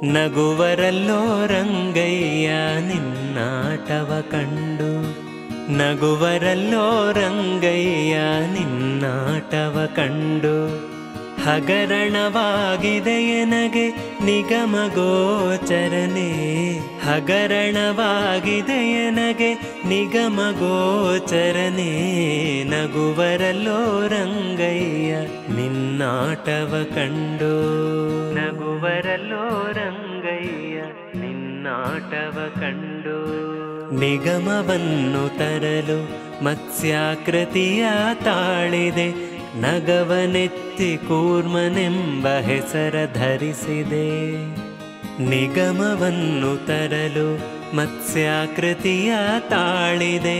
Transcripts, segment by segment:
ನಗುವರಲ್ಲೋ ರಂಗಯ್ಯ ನಿನ್ನಾಟವ ಕಂಡು, ನಗುವರಲ್ಲೋ ರಂಗಯ್ಯ ನಿನ್ನಾಟವ ಕಂಡು. ಹಗರಣವಾಗಿದೆ ಎನಗೆ ನಿಗಮಗೋಚರನೆ, ಹಗರಣವಾಗಿದೆ ಎನಗೆ ನಿಗಮಗೋಚರನೆ. ನಗುವರಲ್ಲೋ ರಂಗಯ್ಯ ನಿನ್ನಾಟವ ಕಂಡು, ನಗುವರಲ್ಲೋ ರಂಗಯ್ಯ ನಿನ್ನಾಟವ ಕಂಡು. ನಿಗಮವನ್ನು ತರಲು ಮತ್ಸ್ಯಾಕೃತಿಯ ತಾಳಿದೆ, ನಗವನೆತ್ತಿ ಕೂರ್ಮನೆಂಬ ಹೆಸರ ಧರಿಸಿದೆ. ನಿಗಮವನ್ನು ತರಲು ಮತ್ಸ್ಯಾಕೃತಿಯ ತಾಳಿದೆ,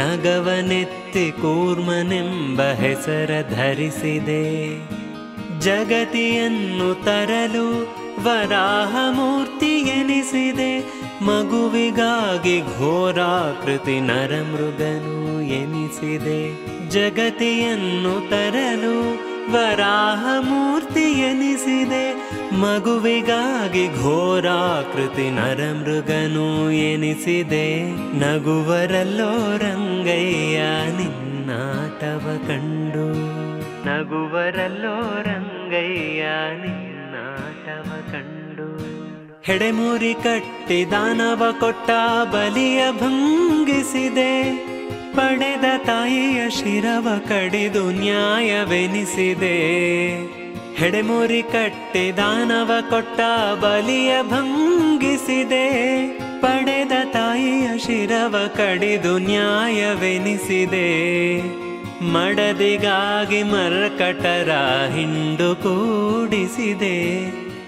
ನಗವನೆತ್ತಿ ಕೂರ್ಮನೆಂಬ ಹೆಸರ ಧರಿಸಿದೆ. ಜಗತಿಯನ್ನು ತರಲು ವರಾಹಮೂರ್ತಿ ಎನಿಸಿದೆ, ಮಗುವಿಗಾಗಿ ಘೋರಾಕೃತಿ ನರಮೃಗನು ಎನಿಸಿದೆ. ಜಗತಿಯನ್ನು ತರಲು ವರಾಹಮೂರ್ತಿ ಎನಿಸಿದೆ, ಮಗುವಿಗಾಗಿ ಘೋರಾಕೃತಿ ನರಮೃಗನು ಎನಿಸಿದೆ. ನಗುವರಲ್ಲೋ ರಂಗಯ್ಯ ನಿನ್ನಾಟವ ಕಂಡು, ನಗುವರಲ್ಲೋ ರಂಗಯ್ಯ ನಿನ್ನಾಟವ ಕಂಡು. ಹೆಡೆಮುರಿ ಕಟ್ಟಿ ದಾನವ ಕೊಟ್ಟ ಬಲಿಯ ಭಂಗಿಸಿದೆ, ಪಡೆದ ತಾಯಿಯ ಶಿರವ ಕಡಿದು ನ್ಯಾಯವೆನಿಸಿದೆ. ಹೆಡೆಮುರಿ ಕಟ್ಟಿ ದಾನವ ಕೊಟ್ಟ ಬಲಿಯ ಭಂಗಿಸಿದೆ, ಪಡೆದ ತಾಯಿಯ ಶಿರವ ಕಡಿದು ನ್ಯಾಯವೆನಿಸಿದೆ. ಮಡದಿಗಾಗಿ ಮರ್ಕಟರ ಹಿಂಡು ಕೂಡಿಸಿದೆ,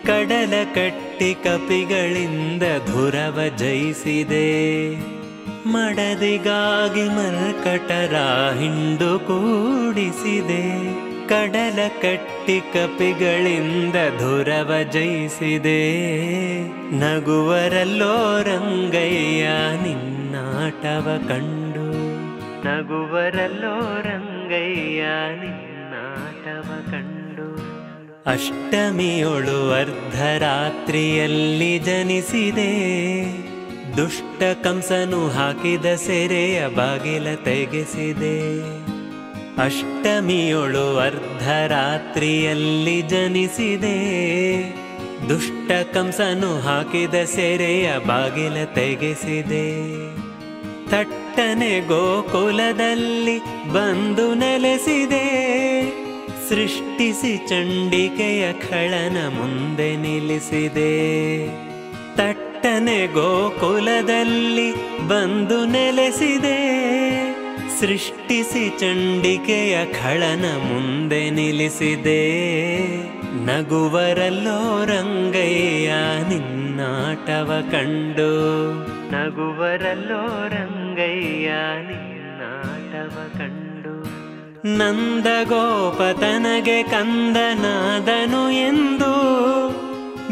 ಕಡಲ ಕಟ್ಟಿ ಕಪಿಗಳಿಂದ ಧುರವ ಜಯಿಸಿದೆ. ಮಡದಿಗಾಗಿ ಮರ್ಕಟರ ಹಿಂಡು ಕೂಡಿಸಿದೆ, ಕಡಲ ಕಟ್ಟಿ ಕಪಿಗಳಿಂದ ಧುರವ ಜಯಿಸಿದೆ. ನಗುವರಲ್ಲೋ ರಂಗಯ್ಯ ನಿನ್ನಾಟವ ಕಂಡು, ನಗುವರಲ್ಲೋ ರಂಗಯ್ಯ ನಿನ್ನಾಟವ ಕಂಡು. ಅಷ್ಟಮಿಯೊಳು ಅರ್ಧರಾತ್ರಿಯಲ್ಲಿ ಜನಿಸಿದೆ, ದುಷ್ಟ ಕಂಸನು ಹಾಕಿದ ಸೆರೆಯ ಬಾಗಿಲ ತೆಗೆಸಿದೆ. ಅಷ್ಟಮಿಯೊಳು ಅರ್ಧರಾತ್ರಿಯಲ್ಲಿ ಜನಿಸಿದೆ, ದುಷ್ಟ ಕಂಸನು ಹಾಕಿದ ಸೆರೆಯ ಬಾಗಿಲ ತೆಗೆಸಿದೆ. ತಟ್ಟನೆ ಗೋಕುಲದಲ್ಲಿ ಬಂದು ನೆಲೆಸಿದೆ, ಸೃಷ್ಟಿಸಿ ಚಂಡಿಕೆಯ ಖಳನ ಮುಂದೆ ನಿಲ್ಲಿಸಿದೆ. ತಟ್ಟನೆ ಗೋಕುಲದಲ್ಲಿ ಬಂದು ನೆಲೆಸಿದೆ, ಸೃಷ್ಟಿಸಿ ಚಂಡಿಕೆಯ ಖಳನ ಮುಂದೆ ನಿಲ್ಲಿಸಿದೆ. ನಗುವರಲ್ಲೋ ರಂಗಯ್ಯ ನಿನ್ನಾಟವ ಕಂಡು, ನಗುವರಲ್ಲೋ ರಂಗಯ್ಯ ನಿನ್ನಾಟವ ಕಂಡು. ನಂದಗೋಪ ತನಗೆ ಕಂದನಾದನು ಎಂದು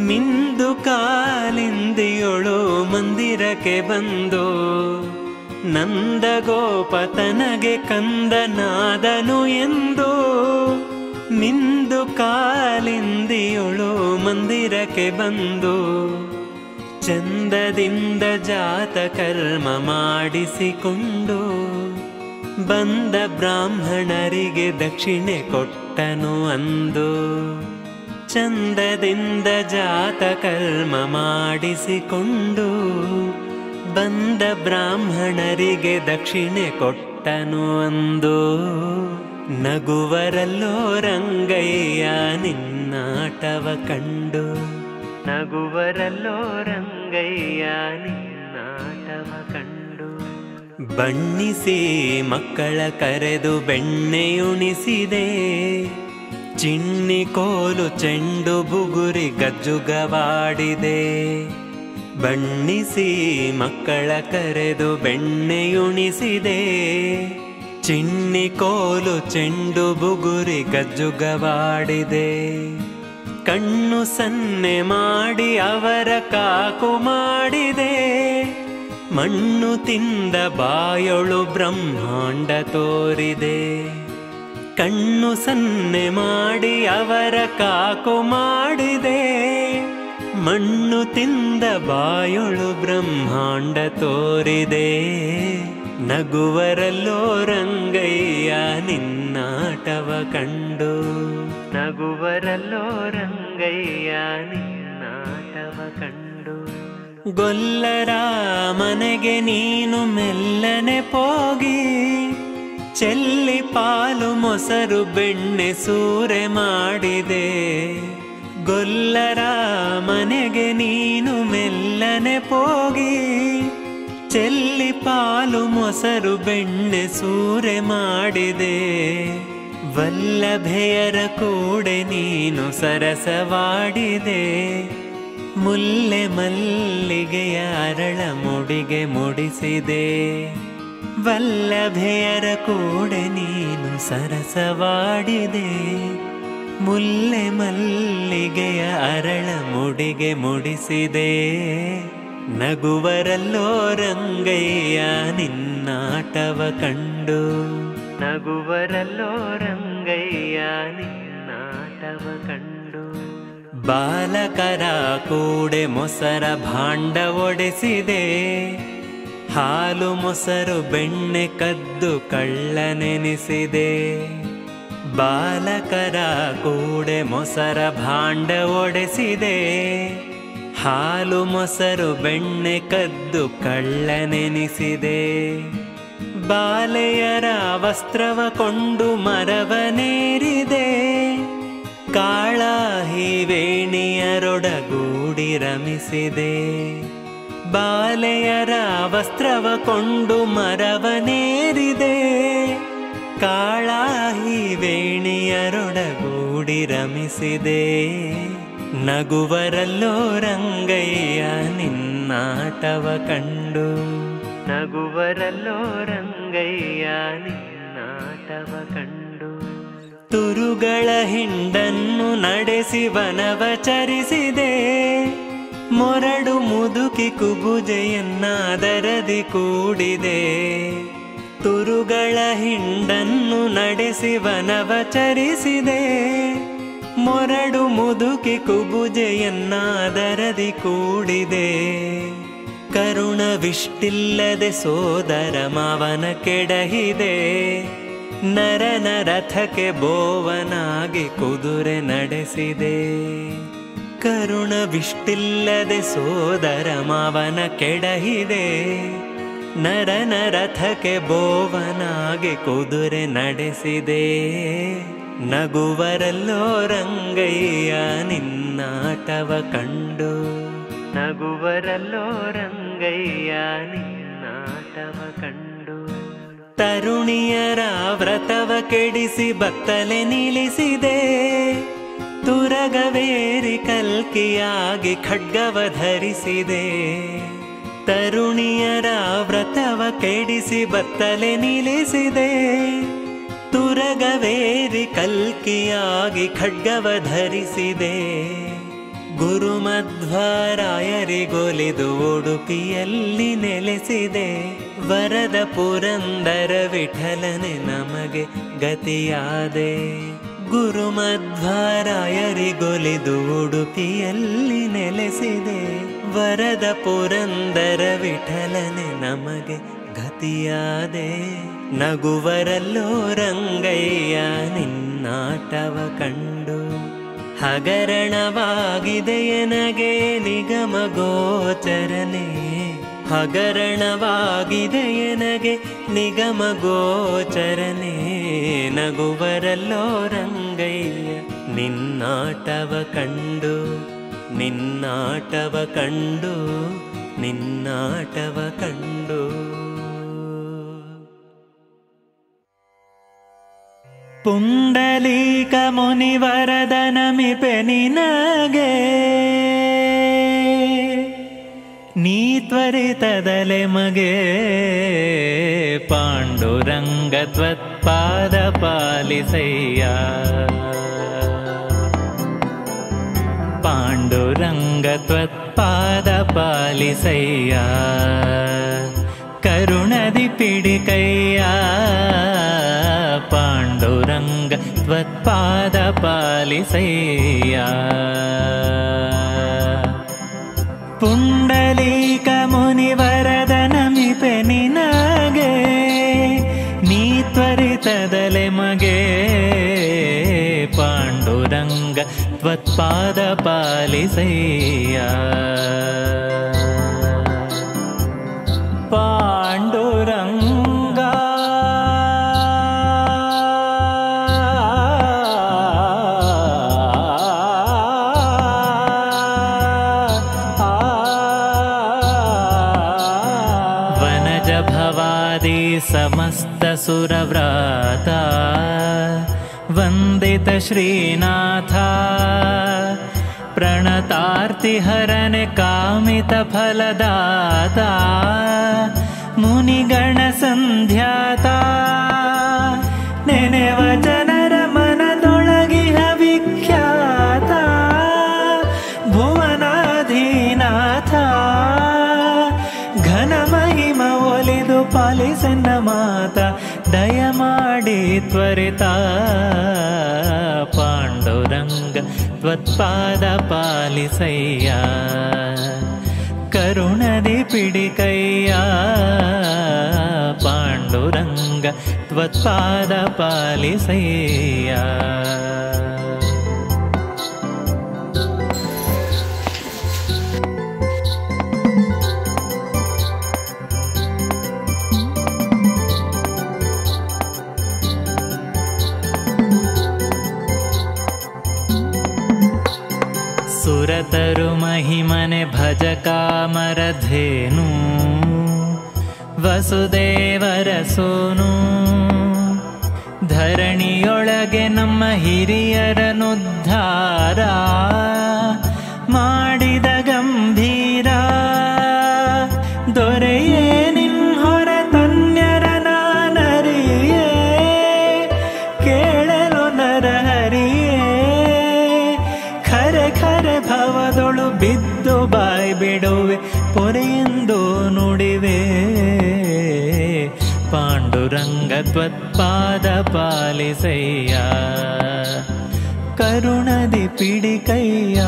ಮಿಂದು ಕಾಲಿಂದಿಯೊಳು ಮಂದಿರಕ್ಕೆ ಬಂದು, ನಂದಗೋಪ ತನಗೆ ಕಂದನಾದನು ಎಂದು ಮಿಂದು ಕಾಲಿಂದಿಯೊಳು ಮಂದಿರಕ್ಕೆ ಬಂದು, ಚಂದದಿಂದ ಜಾತ ಕರ್ಮ ಮಾಡಿಸಿಕೊಂಡು ಬಂದ ಬ್ರಾಹ್ಮಣರಿಗೆ ದಕ್ಷಿಣೆ ಕೊಟ್ಟನು ಅಂದು. ಚಂದದಿಂದ ಜಾತ ಕರ್ಮ ಮಾಡಿಸಿಕೊಂಡು ಬಂದ ಬ್ರಾಹ್ಮಣರಿಗೆ ದಕ್ಷಿಣೆ ಕೊಟ್ಟನು ಅಂದು. ನಗುವರಲ್ಲೋ ರಂಗಯ್ಯ ನಿನ್ನಾಟವ ಕಂಡು, ನಗುವರಲ್ಲೋ ರಂಗಯ್ಯ ನಿನ್ನಾಟವ ಕಂಡು. ಬಣ್ಣಿಸಿ ಮಕ್ಕಳ ಕರೆದು ಬೆಣ್ಣೆಯುಣಿಸಿದೆ, ಚಿಣ್ಣಿ ಕೋಲು ಚೆಂಡು ಬುಗುರಿ ಗಜ್ಜುಗವಾಡಿದೆ. ಬಣ್ಣಿಸಿ ಮಕ್ಕಳ ಕರೆದು ಬೆಣ್ಣೆಯುಣಿಸಿದೆ, ಚಿಣ್ಣಿ ಕೋಲು ಚೆಂಡು ಬುಗುರಿ ಗಜ್ಜುಗವಾಡಿದೆ. ಕಣ್ಣು ಸನ್ನೆ ಮಾಡಿ ಅವರ ಕಾಕು ಮಾಡಿದೆ, ಮಣ್ಣು ತಿಂದ ಬಾಯೊಳು ಬ್ರಹ್ಮಾಂಡ ತೋರಿದೆ. ಕಣ್ಣು ಸನ್ನೆ ಮಾಡಿ ಅವರ ಕಾಕು ಮಾಡಿದೆ. ಮಣ್ಣು ತಿಂದ ಬಾಯೊಳು ಬ್ರಹ್ಮಾಂಡ ತೋರಿದೆ. ನಗುವರಲ್ಲೋ ರಂಗಯ್ಯ ನಿನ್ನಾಟವ ಕಂಡು. ನಗುವರಲ್ಲೋ ರಂಗಯ್ಯ ನಿನ್ನಾಟವ ಕಂಡು. ಗೊಲ್ಲರ ಮನೆಗೆ ನೀನು ಮೆಲ್ಲನೆ ಹೋಗಿ, ಚೆಲ್ಲಿ ಪಾಲು ಮೊಸರು ಬೆಣ್ಣೆ ಸೂರೆ ಮಾಡಿದೆ. ಗೊಲ್ಲರ ಮನೆಗೆ ನೀನು ಮೆಲ್ಲನೆ ಹೋಗಿ, ಚೆಲ್ಲಿ ಪಾಲು ಮೊಸರು ಬೆಣ್ಣೆ ಸೂರೆ ಮಾಡಿದೆ. ವಲ್ಲಭೆಯರ ಕೂಡೆ ನೀನು ಸರಸವಾಡಿದೆ. ಮುಲ್ಲೆ ಮಲ್ಲಿಗೆಯ ಅರಳ ಮುಡಿಗೆ ಮುಡಿಸಿದೆ. ವಲ್ಲಭೆಯರ ಕೂಡೆ ನೀನು ಸರಸವಾಡಿದೆ. ಮುಲ್ಲೆ ಮಲ್ಲಿಗೆಯ ಅರಳ ಮುಡಿಗೆ ಮುಡಿಸಿದೆ. ನಗುವರಲ್ಲೋ ರಂಗಯ್ಯ ನಿನ್ನಾಟವ ಕಂಡು. ನಗುವರಲ್ಲೋ ರಂಗಯ್ಯ ನಿನ್ನಾಟವ ಕಂಡು. ಬಾಲಕರ ಕೂಡೆ ಮೊಸರ ಭಾಂಡ ಒಡೆಸಿದೆ. ಹಾಲು ಮೊಸರು ಬೆಣ್ಣೆ ಕದ್ದು ಕಳ್ಳನೆನಿಸಿದೆ. ಬಾಲಕರ ಕೂಡೆ ಮೊಸರ ಭಾಂಡ ಒಡೆಸಿದೆ. ಹಾಲು ಮೊಸರು ಬೆಣ್ಣೆ ಕದ್ದು ಕಳ್ಳನೆನಿಸಿದೆ. ಬಾಲೆಯರ ವಸ್ತ್ರವ ಕೊಂಡು ಮರವನೇರಿದೆ. ಕಾಳಾಹಿ ವೇಣಿಯರೊಡಗೂಡಿ ರಮಿಸಿದೆ. ಬಾಲೆಯರ ವಸ್ತ್ರವ ಕೊಂಡು ಮರವನೇರಿದೆ. ಕಾಳಾಹಿ ವೇಣಿಯರೊಡಗೂಡಿ ರಮಿಸಿದೆ. ನಗುವರಲ್ಲೋ ರಂಗಯ್ಯ ನಿನ್ನಾಟವ ಕಂಡು. ನಗುವರಲ್ಲೋ ರಂಗಯ್ಯ ನಿನ್ನಾಟವ ಕಂಡು. ತುರುಗಳ ಹಿಂಡನ್ನು ನಡೆಸಿ ವನವ ಚರಿಸಿದೆ. ಮೊರಡು ಮುದುಕಿ ಕುಬುಜೆಯನ್ನಾದರದಿ ಕೂಡಿದೆ. ತುರುಗಳ ಹಿಂಡನ್ನು ನಡೆಸಿ ವನವ ಚರಿಸಿದೆ. ಮೊರಡು ಮುದುಕಿ ಕುಬುಜೆಯನ್ನಾದರದಿ ಕೂಡಿದೆ. ಕರುಣವಿಷ್ಟಿಲ್ಲದೆ ಸೋದರ ಮಾವನ ಕೆಡಹಿದೆ. ನರನ ರಥಕ್ಕೆ ಬೋವನಾಗಿ ಕುದುರೆ ನಡೆಸಿದೆ. ಕರುಣವಿಷ್ಟಿಲ್ಲದೆ ಸೋದರ ಮಾವನ ಕೆಡಹಿದೆ. ನರನ ರಥಕ್ಕೆ ಬೋವನಾಗಿ ಕುದುರೆ ನಡೆಸಿದೆ. ನಗುವರಲ್ಲೋ ರಂಗಯ್ಯ ನಿನ್ನಾಟವ ಕಂಡು. ನಗುವರಲ್ಲೋ ರಂಗಯ್ಯ ನಿನ್ನಾಟವ ಕಂಡು. ತರುಣಿಯರ ವ್ರತವ ಕೆಡಿಸಿ ಬತ್ತಲೆ ನಿಲ್ಲಿಸಿದೆ. ತುರಗವೇರಿ ಕಲ್ಕಿಯಾಗಿ ಖಡ್ಗವ ಧರಿಸಿದೆ. ತರುಣಿಯರ ವ್ರತವ ಕೆಡಿಸಿ ಬತ್ತಲೆ ನಿಲ್ಲಿಸಿದೆ. ತುರಗವೇರಿ ಕಲ್ಕಿಯಾಗಿ ಖಡ್ಗವ ಧರಿಸಿದೆ. ಗುರುಮಧ್ವರಾಯರಿಗೊಲಿದು ಉಡುಪಿಯಲ್ಲಿ ನೆಲೆಸಿದೆ. ವರದ ಪುರಂದರ ವಿಠಲನೆ ನಮಗೆ ಗತಿಯಾದೆ. ಗುರುಮಧ್ವರಾಯರಿಗೊಲಿದು ಉಡುಪಿಯಲ್ಲಿ ನೆಲೆಸಿದೆ. ವರದ ಪುರಂದರ ವಿಠಲನೆ ನಮಗೆ ಗತಿಯಾದೆ. ನಗುವರಲ್ಲೋ ರಂಗಯ್ಯ ನಿನ್ನಾಟವ ಕಂಡು. ಹಗರಣವಾಗಿದೆ ಎನಗೆ ನಿಗಮ ಗೋಚರನೆ. ಹಗರಣವಾಗಿದೆ ಎನಗೆ ನಿಗಮ ಗೋಚರನೆ. ನಗುವರಲ್ಲೋ ರಂಗಯ್ಯ ನಿನ್ನಾಟವ ಕಂಡು. ನಿನ್ನಾಟವ ಕಂಡು. ನಿನ್ನಾಟವ ಕಂಡು. ಪುಂಡಲೀಕ ಮುನಿವರದ ನಮಿಪೆ ನಿನಗೆ. ನೀ ತ್ವರಿತದಲೆ ಮಗೆ ಪಾಂಡುರಂಗ ತ್ವತ್ಪಾದ ಪಾಲಿಸಯ್ಯ. ಪಾಂಡುರಂಗ ತ್ವತ್ಪಾದ ಪಾಲಿಸಯ್ಯ. ಕರುಣದಿ ಪಿಡಿಕಯ್ಯ ಪಾಂಡುರಂಗ ತ್ವತ್ಪಾದ ಪಾಲಿಸಯ್ಯ ಪುಂಡಲೀಕ ಮುನಿವರದ ನಮಿಪೆ ನಿನಗೆ ನೀ ತ್ವರಿತದಲೆ ಮಗೆ ಪಾಂಡುರಂಗ ತ್ವತ್ಪಾದ ಪಾಲಿಸಯ್ಯ ಪಾಂಡುರಂಗ ವನಜ ಭವಾದಿ ಸಮಸ್ತ ಸುರವ್ರಾತ ವಂದಿತ ಶ್ರೀನಾಥ ಪ್ರಣತಾರ್ತಿಹರನೆ ಕಾಮಿತ ಫಲದಾತ ಮುನಿಗಣ ಸಂಧ್ಯಾತ ನೆನೆವ ಜನರ ಮನದೊಳಗಿಹ ವಿಖ್ಯಾತ ಭುವನಾಧೀನಾಥ ಘನ ಮಹಿಮ ಒಲಿದು ಪಾಲಿಸೆನ್ನ ಮಾತ ದಯಮಾಡಿ ತ್ವರಿತ ಪಾಂಡುರಂಗ ತ್ವತ್ಪಾದ ಪಾಲಿಸಯ್ಯ ಕರುಣದಿ ಪಿಡಿಕಯ್ಯ ಪಾಂಡುರಂಗ ತ್ವತ್ಪಾದ ಪಾಲಿಸಯ್ಯ ಸುರತರು ಮಹಿಮನೆ ಭಜ ಕಾಮರಧೇನು ವಸುದೇವರ ಸೋನು ಧರಣಿಯೊಳಗೆ ನಮ್ಮ ಹಿರಿಯರನುದ್ಧಾರ ಮಾಡಿದ ಗಂಭೀರ ದೊರೆಯೇ ನಿನ್ಹೊರ ತನ್ಯರ ನಾನರಿಯೇ ಕೇಳಲು ನರಹರಿಯೇ ಖರೆ ಖರೆ ಭವದೊಳು ಬಿದ್ದು ಬಾಯ್ ಬಿಡುವೆ ಪೊರೆಯೆಂದು ನುಡಿವೆ ಪಾಂಡುರಂಗ ತ್ವತ್ಪಾದ ಪಾಲಿಸಯ್ಯ ಕರುಣದಿ ಪಿಡಿಕಯ್ಯ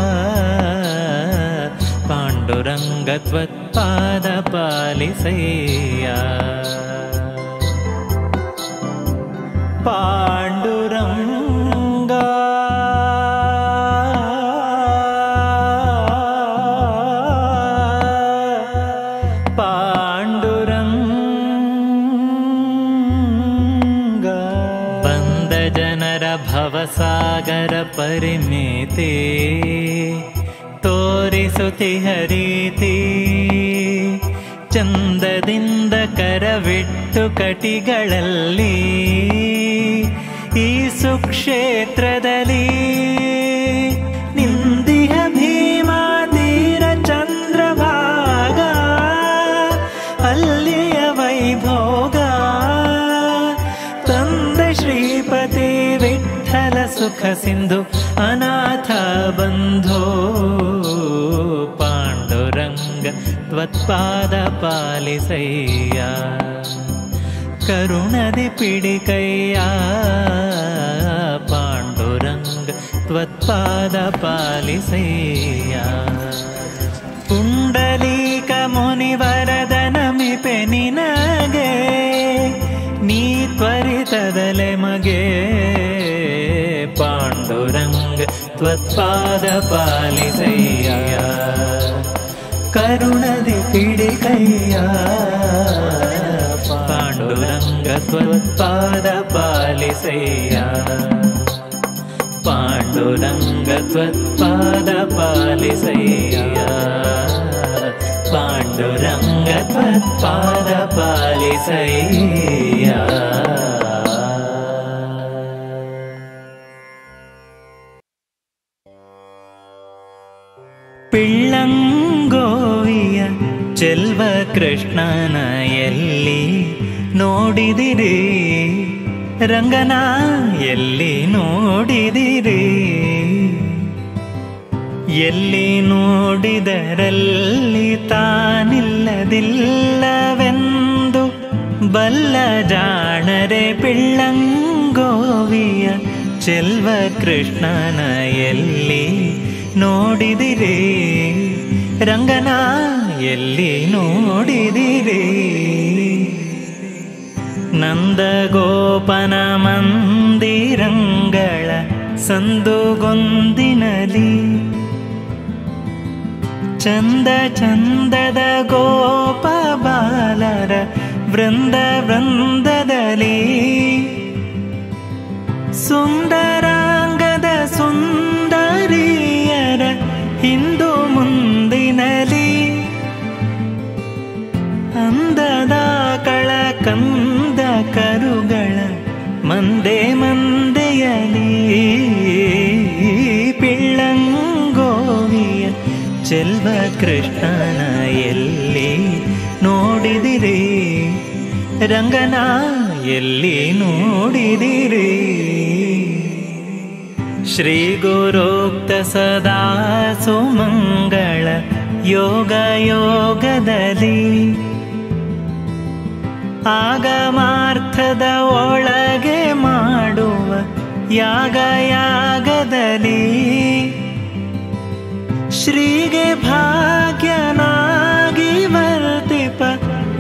ಪಾಂಡುರಂಗ ತ್ವತ್ಪಾದ ಪಾಲಿಸಯ್ಯ ಪಾಂಡುರಂಗ ಭವಸಾಗರ ಪರಿಮಿತಿ ತೋರಿಸುತ್ತಿಹ ರೀತಿ ಚಂದದಿಂದ ಕರವಿಟ್ಟು ಕಟಿಗಳಲ್ಲಿ ಈ ಸುಕ್ಷೇತ್ರದಲ್ಲಿ ನಿಂದಿಹ ಭೀಮಾ ತೀರ ಚಂದ್ರಭಾಗ ಅಲ್ಲಿಯ ವೈಭೋಗ ತಂದೆ ಶ್ರೀಪತಿ ವಿಠಲ ಸುಖ ಸಿಂಧು ಅನಾಥ ಬಂಧೋ ಪಾಂಡುರಂಗ ತ್ವತ್ಪಾದ ಪಾಲಿಸಯ್ಯ ಕರುಣದಿ ಪಿಡಿಕಯ್ಯ ಪಾಂಡುರಂಗ ತ್ವತ್ಪಾದ ಪಾಲಿಸಯ್ಯ ಪುಂಡಲೀಕ ಮುನಿವರದ ನಮಿಪೆ ನಿನಗೆ ನೀ ತ್ವರಿತದಲೆ ಮಗೆ ಪಾಂಡುರಂಗ ತ್ವತ್ಪಾದ ಪಾಲಿಸಯ್ಯ ಕರುಣದಿ ಪಿಡಿಕಯ್ಯ ಪಾಂಡುರಂಗ ತ್ವತ್ಪಾದ ಪಾಲಿಸಯ್ಯ ಪಾಂಡುರಂಗ ತ್ವತ್ಪಾದ ಪಾಲಿಸಯ್ಯ ಪಾಂಡುರಂಗ ತ್ವತ್ಪಾದ ಪಾಲಿಸಯ್ಯ ಪಿಳ್ಳಂಗೋವಿಯ ಚೆಲ್ವ ಕೃಷ್ಣನ ಎಲ್ಲಿ ನೋಡಿದಿರಿ ರಂಗನ ಎಲ್ಲಿ ನೋಡಿದಿರಿ ಎಲ್ಲಿ ನೋಡಿದರಲ್ಲಿ ತಾನಿಲ್ಲದಿಲ್ಲವೆಂದ ಬಲ್ಲ ಜಾಣರೆ ಪಿಳ್ಳಂಗೋವಿಯ ಚೆಲ್ವ ಕೃಷ್ಣನ ಎಲ್ಲಿ ನೋಡಿದಿರಿ ರಂಗನ ಎಲ್ಲಿ ನೋಡಿದಿರಿ ನಂದಗೋಪನ ಮಂದಿರಂಗಳ ಸಂದುಗೊಂದಿನಲಿ ಚಂದ ಚಂದದ ಗೋಪ ಬಾಲರ ವೃಂದ ವೃಂದದಲ್ಲಿ ಸುಂದರಾಂಗದ ಸುಂದರಿಯರ ಹಿಂದು ಮುಂದಿನಲಿ ಅಂದದ ಕಳ ಕಂದ ಕರುಗಳ ಮಂದೆ ಮಂದೆಯಲಿ ಪಿಳ್ಳಂಗೋವಿಯ ಚೆಲ್ವ ಕೃಷ್ಣನ ಎಲ್ಲಿ ನೋಡಿದಿರಿ ರಂಗನ ಎಲ್ಲಿ ನೋಡಿದಿರಿ ಶ್ರೀ ಗುರೋಕ್ತ ಸದಾ ಸುಮಂಗಳ ಯೋಗ ಯೋಗದಲ್ಲಿ ಆಗಮಾರ್ಥದ ಒಳಗೆ ಮಾಡುವ ಯಾಗ ಯಾಗದಲ್ಲಿ ಶ್ರೀಗೆ ಭಾಗ್ಯನಾಗಿ ವರ್ತಿಪ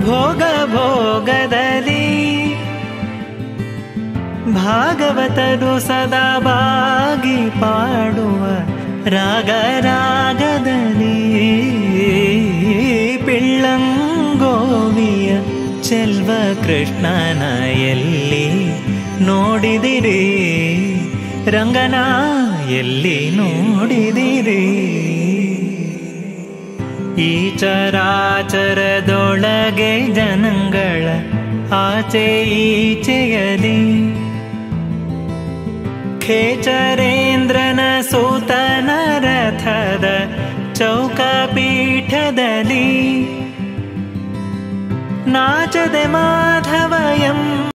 ಭೋಗ ಭೋಗದಲ್ಲಿ ಭಾಗವತರು ಸದಾ ಬಾಗಿ ಪಾಡುವ ರಾಗ ರಾಗದಲ್ಲಿ ಪಿಳ್ಳಂಗೋವಿಯ ಚೆಲ್ವ ಕೃಷ್ಣನ ಎಲ್ಲಿ ನೋಡಿದಿರಿ ರಂಗನ ಎಲ್ಲಿ ನೋಡಿದಿರಿ ಈ ಚರಾಚರದೊಳಗೆ ಜನಗಳ ಆಚೆ ಈಚೆಯಲಿ ಖೇಚರೇಂದ್ರನ ಸೂತನ ರಥದ ಚೌಕಪೀಠದಲ್ಲಿ ನಾಚದೆ ಮಾಧವ